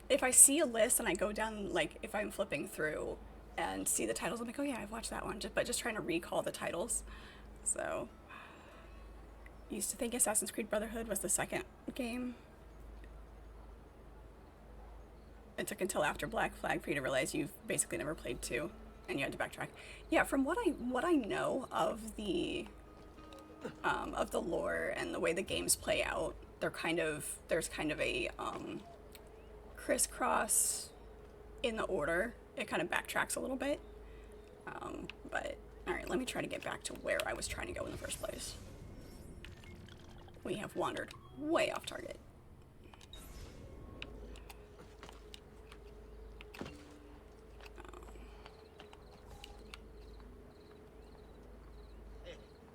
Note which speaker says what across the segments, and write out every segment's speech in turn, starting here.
Speaker 1: if I see a list and I go down, like if I'm flipping through and see the titles, I'm like, oh yeah, I've watched that one. But just trying to recall the titles. So, used to think Assassin's Creed Brotherhood was the second game. It took until after Black Flag for you to realize you've basically never played two, and you had to backtrack. Yeah, from what I know of the lore and the way the games play out, there's kind of a crisscross in the order. It kind of backtracks a little bit. But all right, let me try to get back to where I was trying to go in the first place. We have wandered way off target.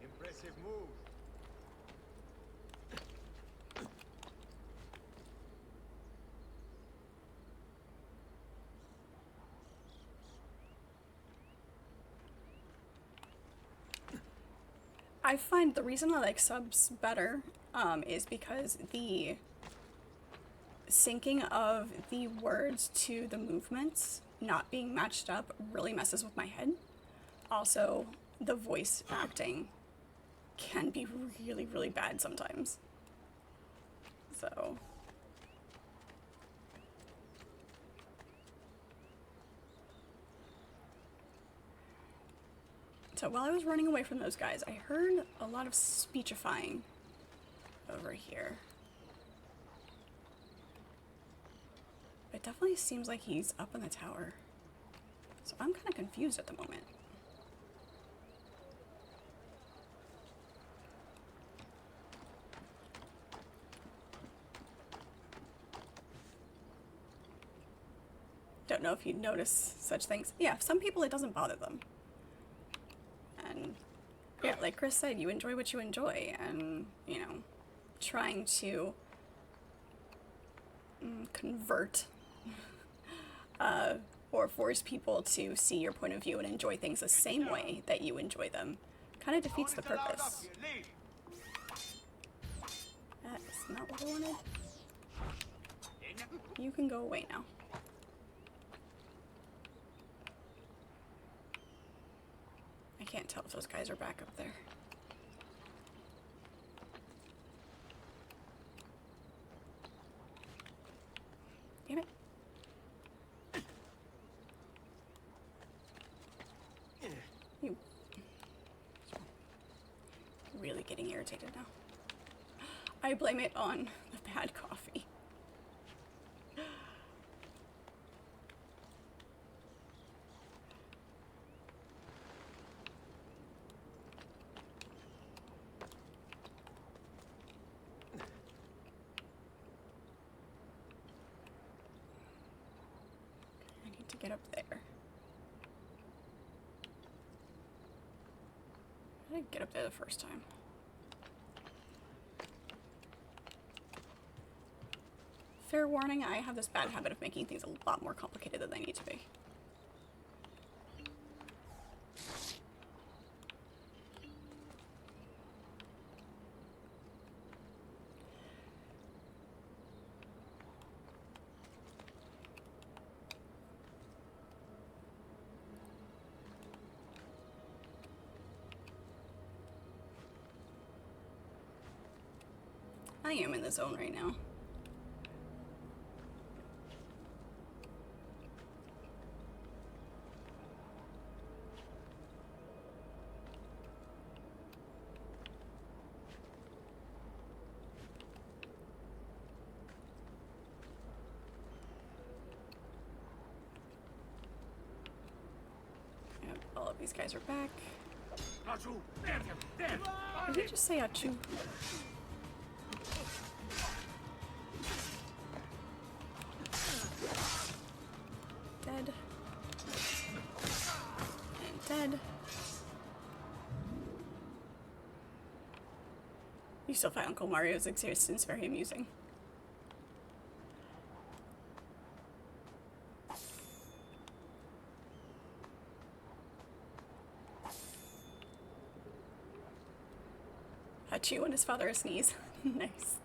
Speaker 2: Impressive move.
Speaker 1: I find the reason I like subs better is because the syncing of the words to the movements not being matched up really messes with my head. Also, the voice acting can be really, really bad sometimes. So, while I was running away from those guys, I heard a lot of speechifying over here. It definitely seems like he's up in the tower. So I'm kind of confused at the moment. Don't know if you'd notice such things. Yeah, some people it doesn't bother them. And yeah, like Chris said, you enjoy what you enjoy, and you know, trying to convert or force people to see your point of view and enjoy things the same way that you enjoy them kind of defeats the purpose. That is not what I wanted. You can go away now. I can't tell if those guys are back up there. Damn it. You really getting irritated now. I blame it on the bad coffee. I need to get up there. I didn't get up there the first time. Fair warning, I have this bad habit of making things a lot more complicated than they need to be. I am in the zone right now. Yep, all of these guys are back. Did he just say achoo? Dead. And dead. You still find Uncle Mario's existence very amusing. Achoo and his father a sneeze. Nice.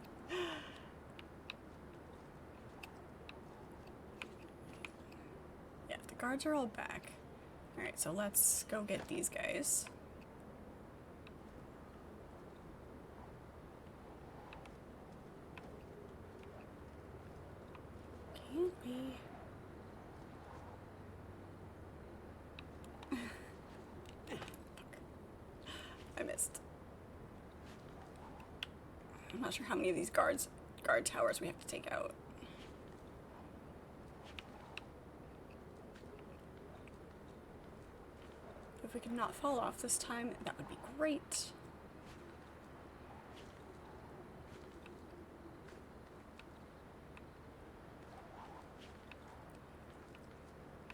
Speaker 1: guards are all back. Alright, so let's go get these guys. Can't we? I missed. I'm not sure how many of these guard towers we have to take out. If we could not fall off this time, that would be great.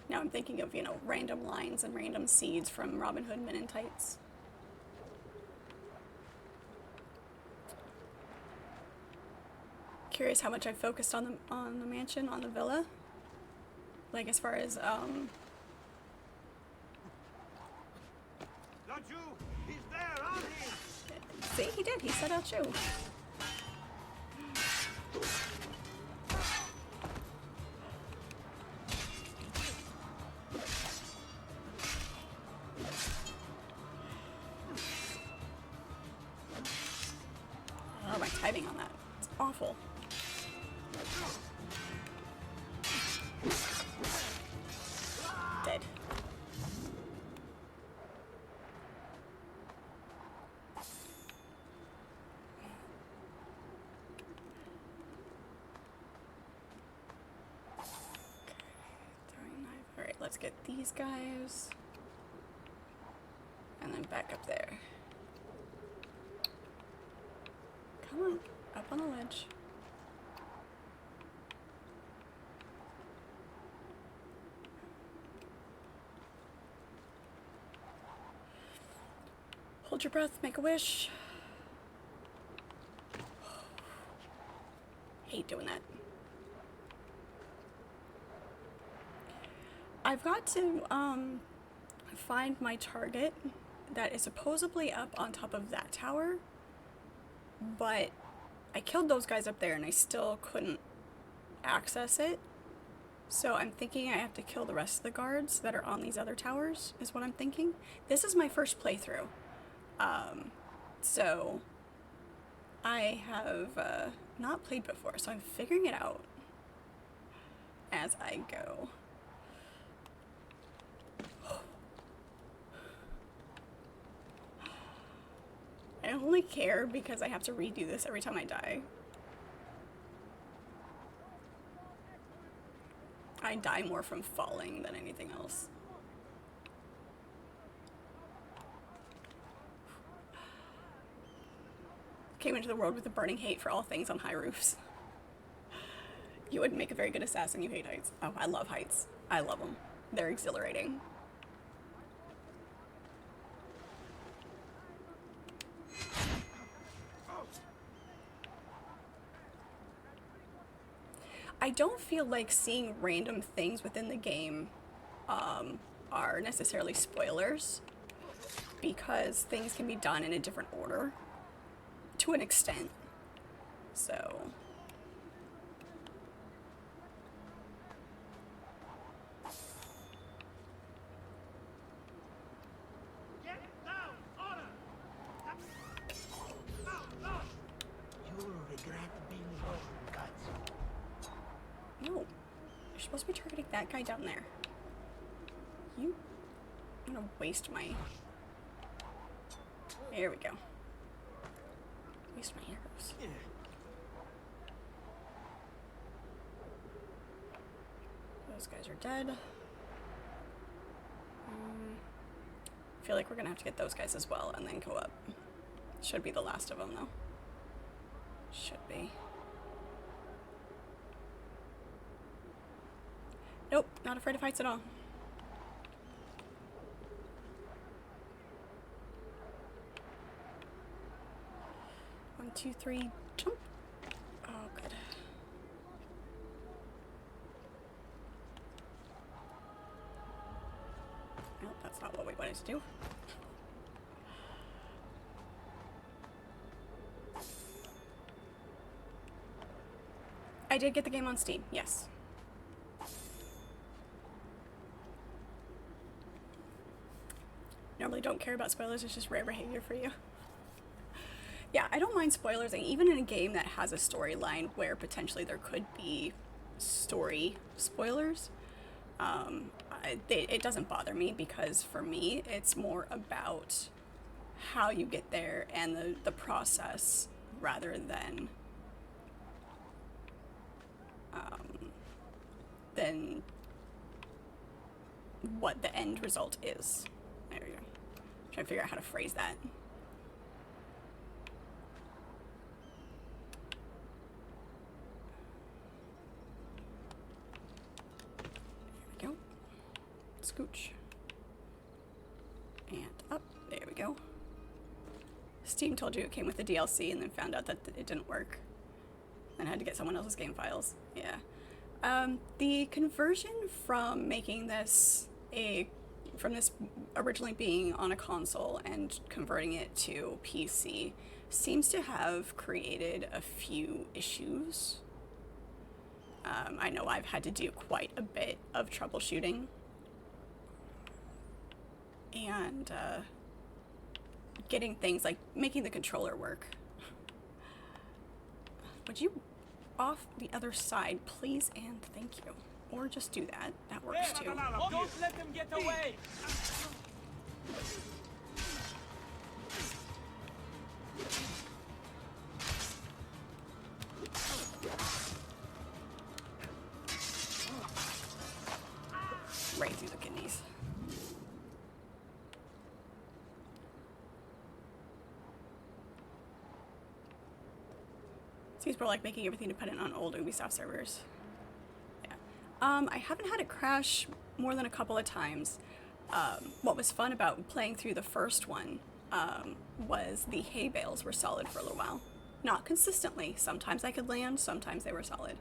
Speaker 1: Now I'm thinking of, you know, random lines and random seeds from Robin Hood Men in Tights. Curious how much I focused on the mansion, on the villa. Like as far as
Speaker 2: Not you! He's there, on him!
Speaker 1: see, he did. He said out you. Oh, my timing on that. It's awful. Dead. Alright, let's get these guys. And then back up there. Come on, up on the ledge. Hold your breath, make a wish. Hate doing that. I've got to find my target that is supposedly up on top of that tower, but I killed those guys up there and I still couldn't access it. So I'm thinking I have to kill the rest of the guards that are on these other towers, is what I'm thinking. This is my first playthrough. So I have not played before, so I'm figuring it out as I go. I only care because I have to redo this every time I die. I die more from falling than anything else. Came into the world with a burning hate for all things on high roofs. You wouldn't make a very good assassin, you hate heights. Oh, I love heights. I love them. They're exhilarating. I don't feel like seeing random things within the game are necessarily spoilers, because things can be done in a different order to an extent. So
Speaker 2: Get down! Order! No! You'll regret being born, Guts.
Speaker 1: no, you're supposed to be targeting that guy down there. I'm gonna waste my... There we go. Waste my arrows.
Speaker 2: Yeah.
Speaker 1: Those guys are dead. I feel like we're gonna have to get those guys as well and then go up. Should be the last of them though. Should be. Nope, not afraid of heights at all. 1, 2, 3, jump. Oh, good. Nope, that's not what we wanted to do. I did get the game on Steam, yes. normally don't care about spoilers, it's just rare behavior for you. Yeah, I don't mind spoilers, and even in a game that has a storyline where potentially there could be story spoilers, it doesn't bother me, because for me, it's more about how you get there and the process rather than what the end result is. There we go. I'm trying to figure out how to phrase that. There we go. Scooch. And up. There we go. Steam told you it came with the DLC and then found out that it didn't work. And had to get someone else's game files. Yeah. The conversion from making this from this originally being on a console and converting it to PC seems to have created a few issues. I know I've had to do quite a bit of troubleshooting. And getting things like making the controller work. Would you off the other side, please and thank you? Or just do that. That works too.
Speaker 3: Don't let them get away!
Speaker 1: Right through the kidneys. Seems more like making everything dependent on old Ubisoft servers. Yeah. I haven't had it crash more than a couple of times. What was fun about playing through the first one was the hay bales were solid for a little while. Not consistently. Sometimes I could land, sometimes they were solid.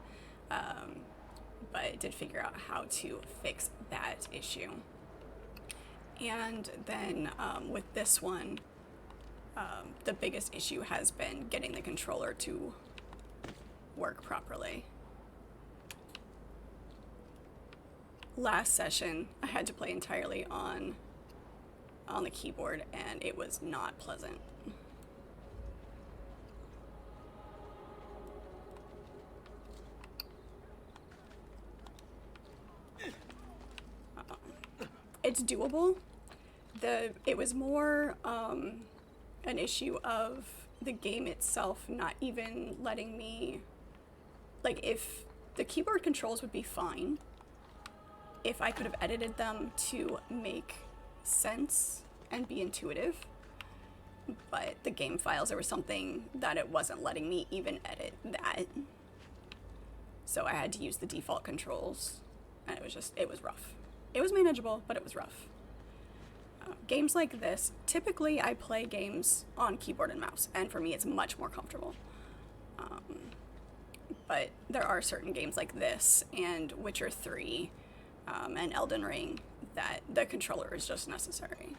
Speaker 1: But I did figure out how to fix that issue. And then with this one, the biggest issue has been getting the controller to work properly. Last session, I had to play entirely on the keyboard, and it was not pleasant. It's doable. It was more an issue of the game itself not even letting me, like, if the keyboard controls would be fine if I could have edited them to make sense and be intuitive, but the game files, there was something that it wasn't letting me even edit that. So I had to use the default controls, and it was rough. It was manageable, but it was rough. Games like this, typically I play games on keyboard and mouse, and for me it's much more comfortable. But there are certain games like this, and Witcher 3, and Elden Ring, that the controller is just necessary.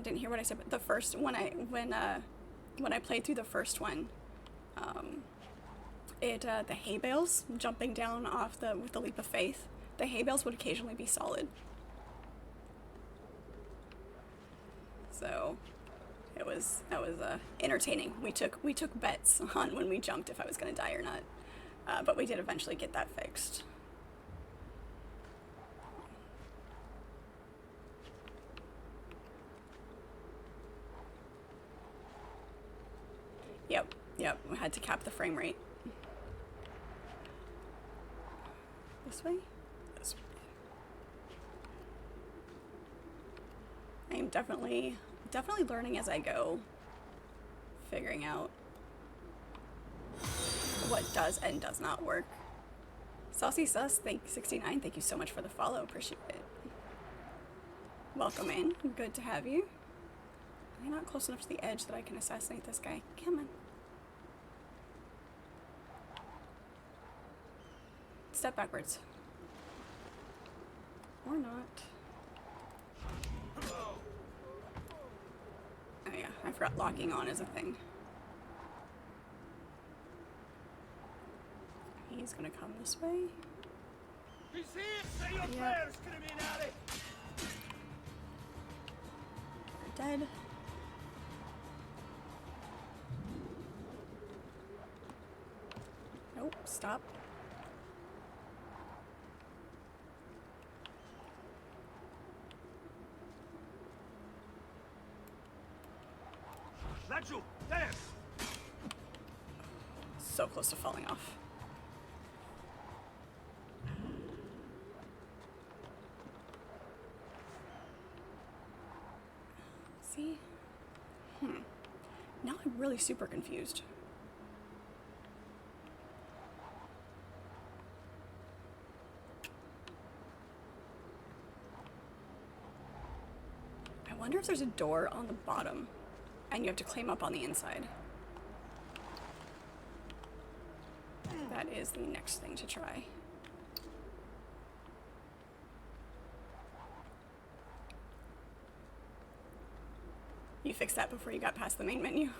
Speaker 1: Didn't hear what I said, but the first, when I played through the first one, the hay bales jumping down off with the leap of faith, the hay bales would occasionally be solid. So that was entertaining. We took bets on when we jumped if I was going to die or not, but we did eventually get that fixed. Yep, we had to cap the frame rate. This way? This way. I am definitely learning as I go, figuring out what does and does not work. Saucy Sus, 69, thank you so much for the follow, appreciate it. Welcome in, good to have you. Am I not close enough to the edge that I can assassinate this guy? Come on. Step backwards. Or not. Oh yeah, I forgot locking on is a thing. He's gonna come this way.
Speaker 2: He's here! Say your
Speaker 1: Yep.
Speaker 2: prayers, criminale!
Speaker 1: We're dead. Nope, stop.
Speaker 2: Laggiù! There!
Speaker 1: So close to falling off. See? Now I'm really super confused. I wonder if there's a door on the bottom and you have to climb up on the inside. That is the next thing to try. You fixed that before you got past the main menu.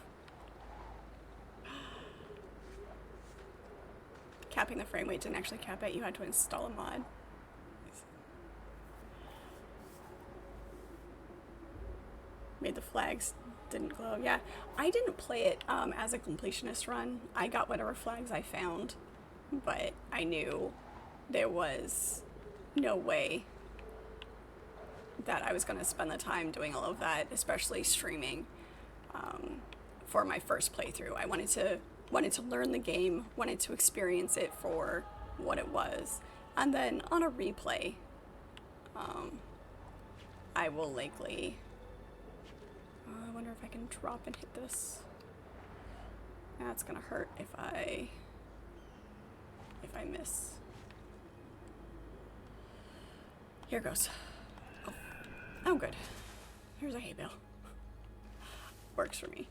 Speaker 1: Capping the frame rate didn't actually cap it, you had to install a mod. Made the flags didn't glow. Yeah, I didn't play it as a completionist run. I got whatever flags I found, but I knew there was no way that I was going to spend the time doing all of that, especially streaming for my first playthrough. I wanted to learn the game, wanted to experience it for what it was, and then on a replay, I will likely. I wonder if I can drop and hit this. That's gonna hurt if I miss. Here goes. Oh, good. Here's a hay bale. Works for me.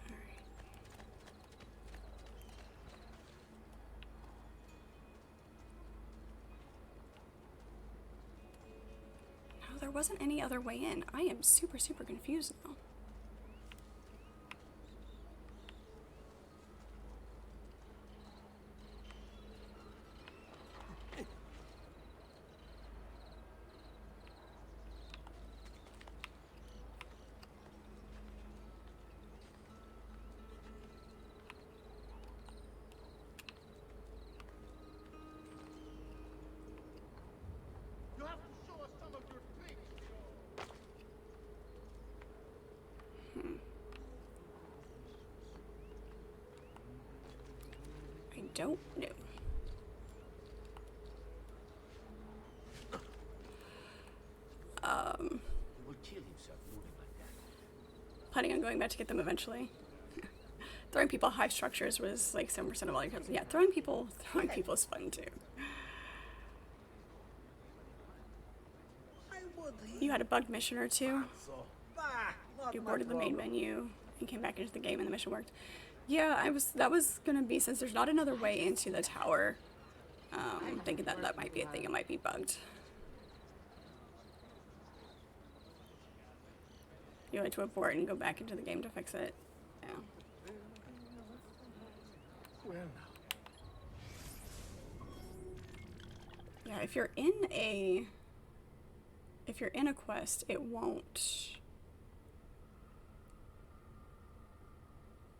Speaker 1: Alright. No, there wasn't any other way in. I am super, super confused now.
Speaker 2: You have to show us some of your tricks,
Speaker 1: I don't know.
Speaker 2: He will kill himself moving like that.
Speaker 1: Planning on going back to get them eventually. Throwing people high structures was like 7% of all your kills. Yeah, throwing people is fun too.
Speaker 2: I would
Speaker 1: You had a bugged mission or two.
Speaker 2: so. Not
Speaker 1: You
Speaker 2: my
Speaker 1: boarded the main
Speaker 2: problem.
Speaker 1: menu and came back into the game and the mission worked. Yeah, that was gonna be, since there's not another way into the tower, thinking that that might be a thing, it might be bugged. You had to abort and go back into the game to fix it. Yeah.
Speaker 2: Well, now.
Speaker 1: Yeah, if you're in a quest, it won't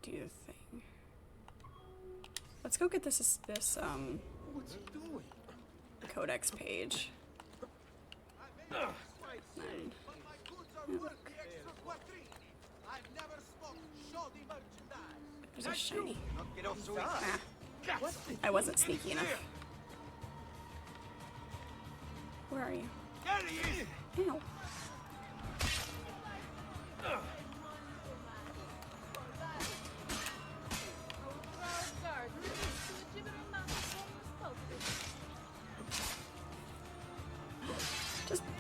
Speaker 1: do the thing. Let's go get this
Speaker 2: What's he doing?
Speaker 1: codex page. And
Speaker 2: But my goods are worth the extra quattrini. I've never smoked shoddy merchandise.
Speaker 1: there's a shiny.
Speaker 2: Get off so
Speaker 1: Ah, I wasn't sneaky enough. Where are you?
Speaker 2: There he is!
Speaker 1: Ow.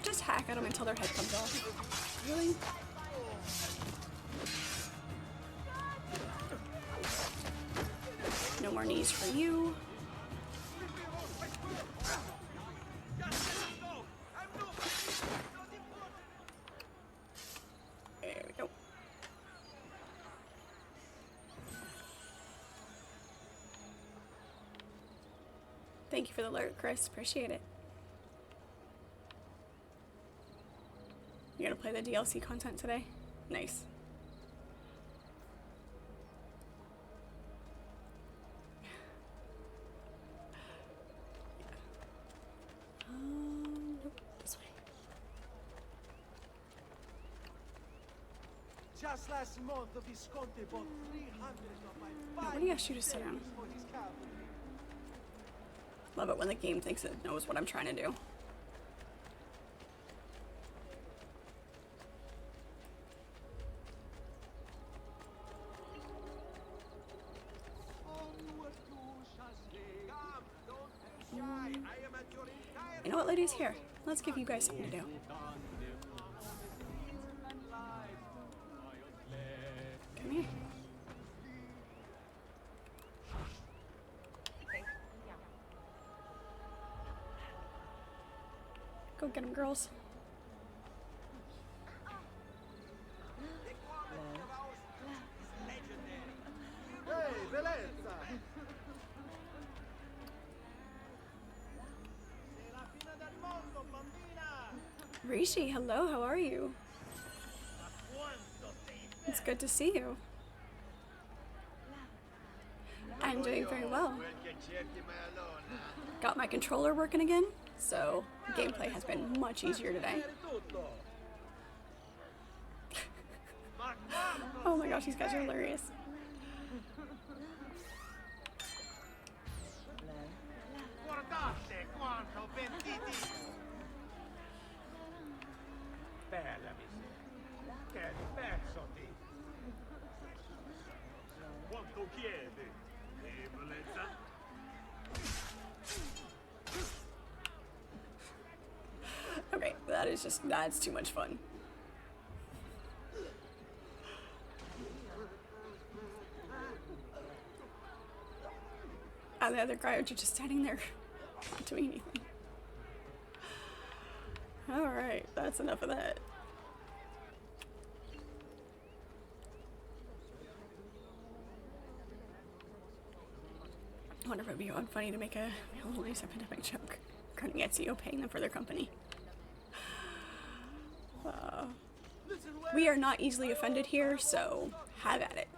Speaker 1: Just hack at them until their head comes off. Really? No more knees for you. There we go. Thank you for the alert, Chris. Appreciate it. You gonna play the DLC content today? Nice. Nope, this way.
Speaker 2: Just last month, the Visconti bought 300 of my
Speaker 1: What do you ask you to sit down?
Speaker 2: for his cavalry.
Speaker 1: Love it when the game thinks it knows what I'm trying to do.
Speaker 2: Onward to Chasselet. Come, don't be shy. I am at your entire
Speaker 1: You know what, ladies? Here, let's give you guys something to do. Come here. Go get them, girls.
Speaker 2: Hey, bellezza! Sei la fine del mondo, bambina!
Speaker 1: Rishi, hello, how are you?
Speaker 2: Quanto sei
Speaker 1: It's good to see you. I'm doing very well. Got my controller working again, so gameplay has been much easier today. Oh my gosh, these guys are hilarious.
Speaker 2: Guardate quanto pentiti!
Speaker 3: Bella miseria. Che spezzati. Quanto chiede? Bellezza?
Speaker 1: Okay, that's too much fun. And the other guy are just standing there, not doing anything. Alright, that's enough of that. I wonder if it'd be funny to make a real nice epidemic joke regarding Ezio paying them for their company. We are not easily offended here, so have at it.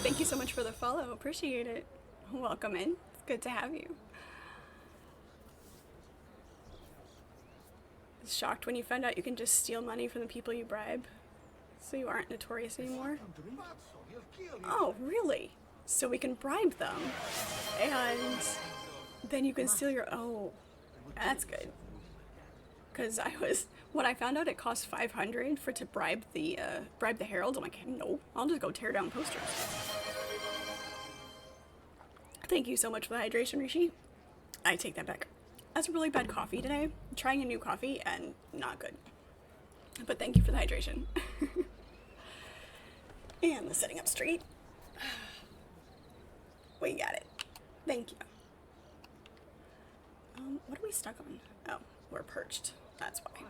Speaker 1: Thank you so much for the follow. Appreciate it. Welcome in. It's good to have you. Shocked when you found out you can just steal money from the people you bribe, so you aren't notorious anymore. Oh, really? So we can bribe them, and then you can steal your. Oh, that's good. Because when I found out it cost 500 to bribe the herald, I'm like, no, I'll just go tear down posters. Thank you so much for the hydration, Rishi. I take that back. That's a really bad coffee today. I'm trying a new coffee and not good. But thank you for the hydration. And the sitting up straight. We got it. Thank you. What are we stuck on? Oh, we're perched. That's why.